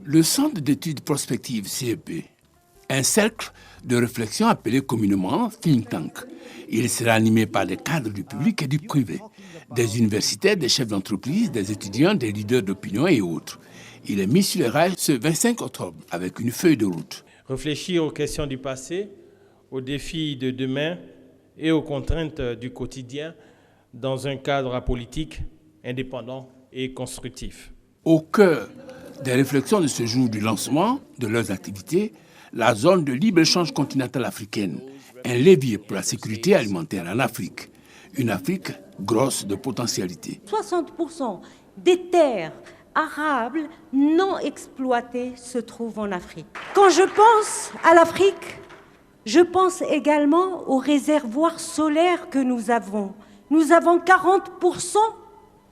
Le Centre d'études prospectives CEP, un cercle de réflexion appelé communément think tank. Il sera animé par des cadres du public et du privé, des universitaires, des chefs d'entreprise, des étudiants, des leaders d'opinion et autres. Il est mis sur les rails ce 25 octobre avec une feuille de route. Réfléchir aux questions du passé, aux défis de demain et aux contraintes du quotidien dans un cadre apolitique, indépendant et constructif. Au cœur des réflexions de ce jour du lancement de leurs activités, la zone de libre-échange continentale africaine, un levier pour la sécurité alimentaire en Afrique. Une Afrique grosse de potentialités. 60% des terres arables non exploitées se trouvent en Afrique. Quand je pense à l'Afrique, je pense également aux réservoirs solaires que nous avons. Nous avons 40%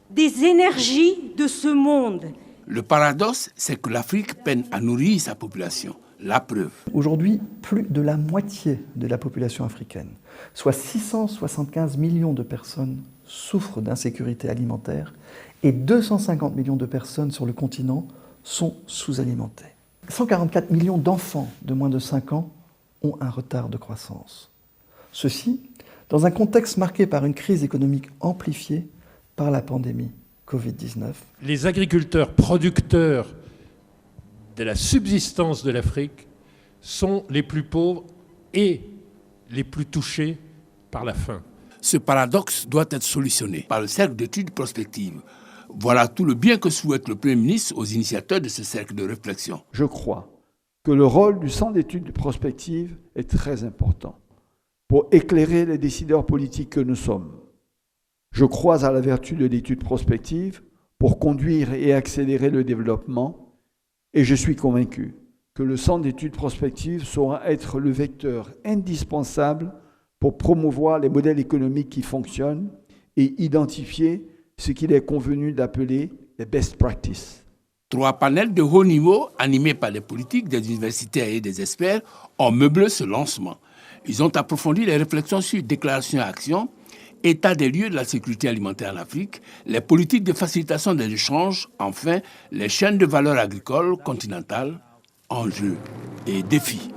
des énergies de ce monde. Le paradoxe, c'est que l'Afrique peine à nourrir sa population. La preuve. Aujourd'hui, plus de la moitié de la population africaine, soit 675 millions de personnes, souffrent d'insécurité alimentaire et 250 millions de personnes sur le continent sont sous-alimentées. 144 millions d'enfants de moins de 5 ans ont un retard de croissance. Ceci dans un contexte marqué par une crise économique amplifiée par la pandémie Covid-19. Les agriculteurs producteurs de la subsistance de l'Afrique sont les plus pauvres et les plus touchés par la faim. Ce paradoxe doit être solutionné par le cercle d'études prospectives. Voilà tout le bien que souhaite le Premier ministre aux initiateurs de ce cercle de réflexion. Je crois que le rôle du Centre d'études prospectives est très important pour éclairer les décideurs politiques que nous sommes. Je crois à la vertu de l'étude prospective pour conduire et accélérer le développement. Et je suis convaincu que le Centre d'études prospectives saura être le vecteur indispensable pour promouvoir les modèles économiques qui fonctionnent et identifier ce qu'il est convenu d'appeler les best practices. 3 panels de haut niveau, animés par des politiques, des universitaires et des experts, ont meublé ce lancement. Ils ont approfondi les réflexions sur déclaration et action, état des lieux de la sécurité alimentaire en Afrique, les politiques de facilitation des échanges, enfin, les chaînes de valeur agricole continentales, enjeux et défis.